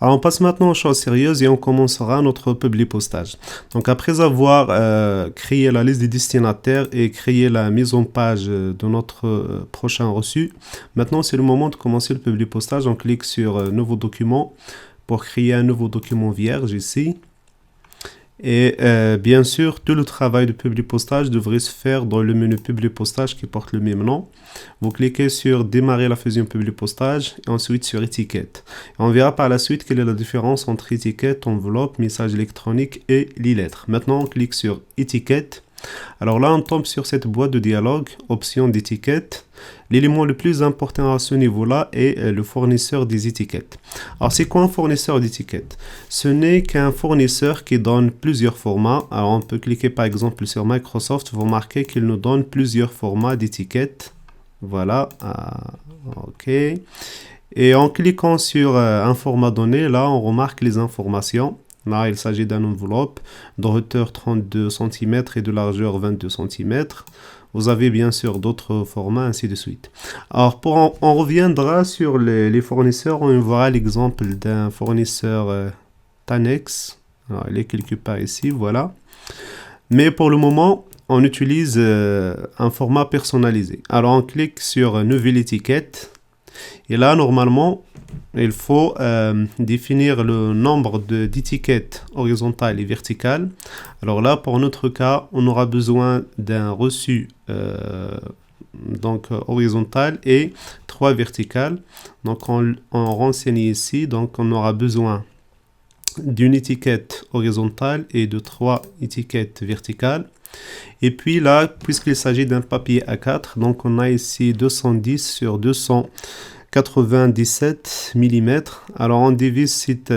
Alors on passe maintenant aux choses sérieuses et on commencera notre publipostage. Donc après avoir créé la liste des destinataires et créé la mise en page de notre prochain reçu, maintenant c'est le moment de commencer le publipostage. On clique sur Nouveau document pour créer un nouveau document vierge ici. Et bien sûr, tout le travail de publipostage devrait se faire dans le menu publipostage qui porte le même nom. Vous cliquez sur démarrer la fusion publipostage et ensuite sur étiquette. Et on verra par la suite quelle est la différence entre étiquette, enveloppe, message électronique et l'e-lettre. Maintenant, on clique sur étiquette. Alors là, on tombe sur cette boîte de dialogue, option d'étiquette. L'élément le plus important à ce niveau-là est le fournisseur des étiquettes. Alors, c'est quoi un fournisseur d'étiquettes? Ce n'est qu'un fournisseur qui donne plusieurs formats. Alors, on peut cliquer par exemple sur Microsoft. Vous remarquez qu'il nous donne plusieurs formats d'étiquettes. Voilà. OK. Et en cliquant sur un format donné, là, on remarque les informations. Là, il s'agit d'une enveloppe de hauteur 32 cm et de largeur 22 cm. Vous avez bien sûr d'autres formats, ainsi de suite. Alors, on reviendra sur les fournisseurs. On verra l'exemple d'un fournisseur Tanex. Alors, il est quelque part ici, voilà. Mais pour le moment, on utilise un format personnalisé. Alors, on clique sur Nouvelle étiquette. Et là, normalement, il faut définir le nombre d'étiquettes horizontales et verticales. Alors là, pour notre cas, on aura besoin d'un reçu donc horizontal et 3 verticales. Donc on renseigne ici, donc on aura besoin d'une étiquette horizontale et de 3 étiquettes verticales. Et puis là, puisqu'il s'agit d'un papier A4, donc on a ici 210 sur 297 mm. Alors on divise cette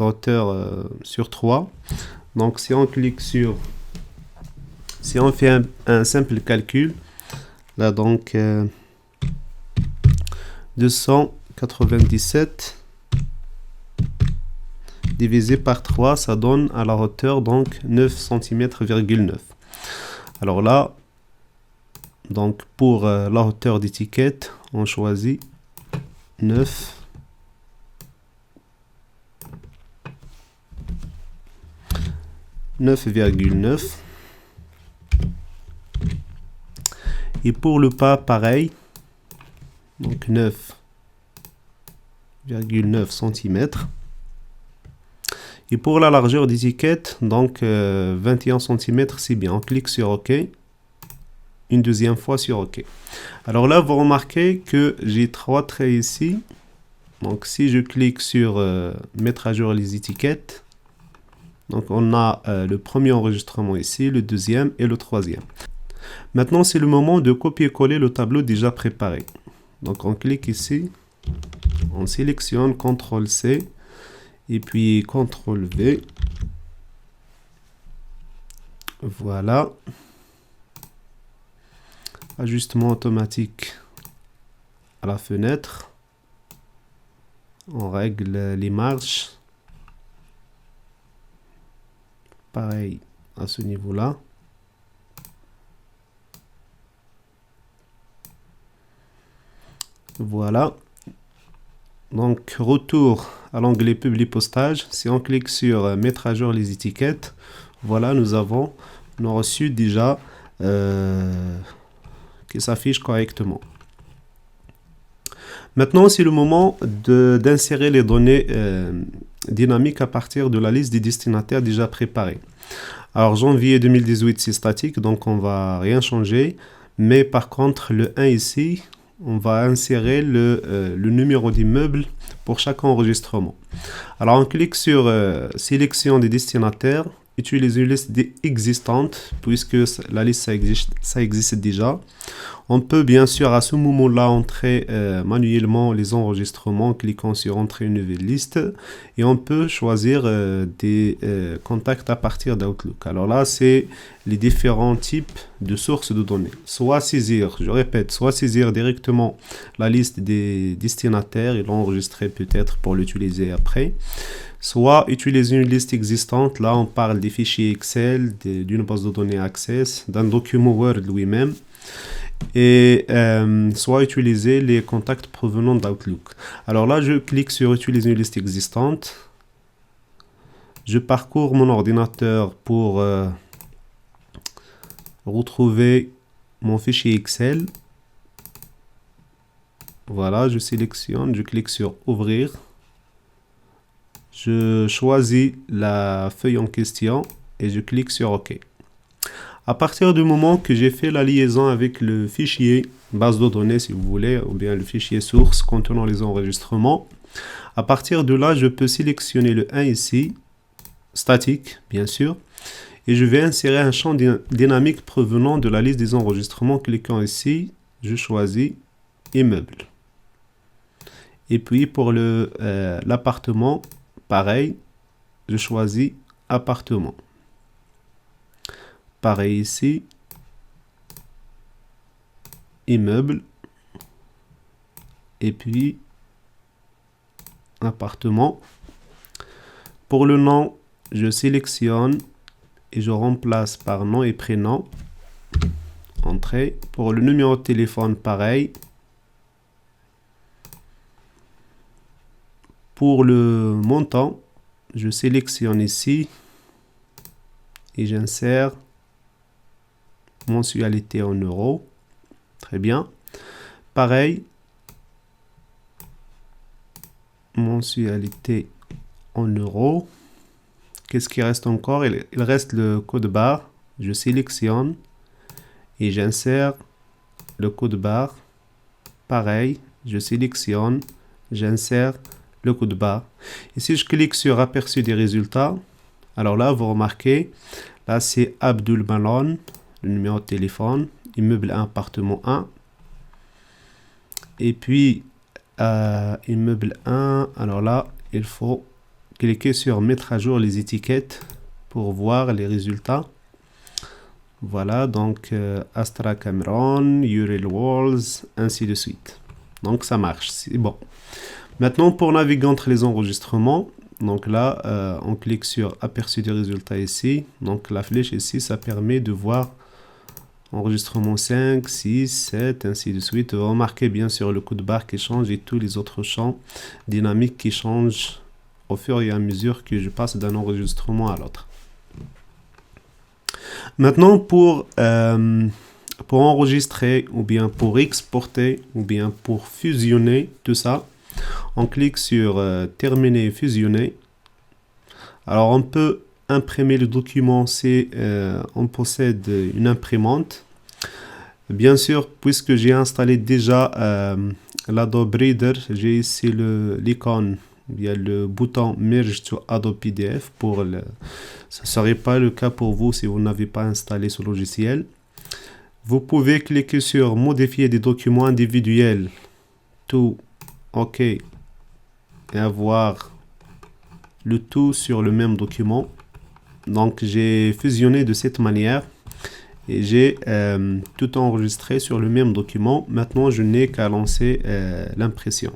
hauteur sur 3. Donc si on fait un simple calcul, là donc 297 divisé par 3, ça donne à la hauteur donc 9 cm,9. Alors là, donc pour la hauteur d'étiquette, on choisit 9,9. Et pour le pas, pareil, donc 9,9 cm. Et pour la largeur d'étiquette, donc 21 cm, c'est bien. On clique sur OK. Une deuxième fois sur OK. Alors là, vous remarquez que j'ai 3 traits ici. Donc si je clique sur mettre à jour les étiquettes, donc on a le premier enregistrement ici, le deuxième et le troisième. Maintenant, c'est le moment de copier-coller le tableau déjà préparé. Donc on clique ici, on sélectionne CTRL-C et puis CTRL-V. Voilà. Ajustement automatique à la fenêtre. On règle les marges. Pareil à ce niveau-là. Voilà. Donc, retour à l'onglet Publipostage. Si on clique sur Mettre à jour les étiquettes, voilà, nous avons reçu déjà qui s'affiche correctement. Maintenant, c'est le moment d'insérer les données dynamiques à partir de la liste des destinataires déjà préparés. Alors, janvier 2018, c'est statique, donc on va rien changer. Mais par contre, le 1 ici, on va insérer le numéro d'immeuble pour chaque enregistrement. Alors, on clique sur Sélection des destinataires. Utiliser une liste existante, puisque la liste ça existe déjà. On peut bien sûr à ce moment-là entrer manuellement les enregistrements en cliquant sur Entrer une nouvelle liste et on peut choisir des contacts à partir d'Outlook. Alors là, c'est les différents types de sources de données. Soit saisir, je répète, soit saisir directement la liste des destinataires et l'enregistrer peut-être pour l'utiliser après. Soit utiliser une liste existante, là on parle des fichiers Excel, d'une base de données Access, d'un document Word lui-même. et soit utiliser les contacts provenant d'Outlook. Alors là, je clique sur utiliser une liste existante. Je parcours mon ordinateur pour retrouver mon fichier Excel. Voilà, je sélectionne, je clique sur ouvrir. Je choisis la feuille en question et je clique sur OK. À partir du moment que j'ai fait la liaison avec le fichier base de données, si vous voulez, ou bien le fichier source contenant les enregistrements, à partir de là, je peux sélectionner le 1 ici, statique, bien sûr, et je vais insérer un champ dynamique provenant de la liste des enregistrements. Cliquant ici, je choisis immeuble. Et puis pour l'appartement, pareil, je choisis appartement. Pareil ici, immeuble, et puis appartement. Pour le nom, je sélectionne et je remplace par nom et prénom. Entrée. Pour le numéro de téléphone, pareil. Pour le montant, je sélectionne ici et j'insère mensualité en euros. Très bien. Pareil, mensualité en euros. Qu'est-ce qui reste encore? Il reste le code barre. Je sélectionne et j'insère le code barre. Pareil, je sélectionne, j'insère le code barre. Et si je clique sur aperçu des résultats, alors là, vous remarquez, là c'est Abdul Malon, le numéro de téléphone, immeuble 1, appartement 1. Et puis, immeuble 1, alors là, il faut cliquer sur mettre à jour les étiquettes pour voir les résultats. Voilà, donc Astra Cameron, Urel Walls, ainsi de suite. Donc ça marche, c'est bon. Maintenant, pour naviguer entre les enregistrements, donc là, on clique sur aperçu des résultats ici. Donc la flèche ici, ça permet de voir enregistrement 5, 6, 7, ainsi de suite. Vous remarquez bien sûr le code barre qui change et tous les autres champs dynamiques qui changent au fur et à mesure que je passe d'un enregistrement à l'autre. Maintenant, pour enregistrer, ou bien pour exporter, ou bien pour fusionner tout ça, on clique sur terminer et fusionner. Alors, on peut imprimer le document si on possède une imprimante. Bien sûr, puisque j'ai installé déjà l'Adobe Reader, j'ai ici l'icône. Il y a le bouton Merge to Adobe PDF. Ce ne serait pas le cas pour vous si vous n'avez pas installé ce logiciel. Vous pouvez cliquer sur Modifier des documents individuels. Tout OK. Et avoir le tout sur le même document. Donc, j'ai fusionné de cette manière. Et j'ai tout enregistré sur le même document. Maintenant, je n'ai qu'à lancer l'impression.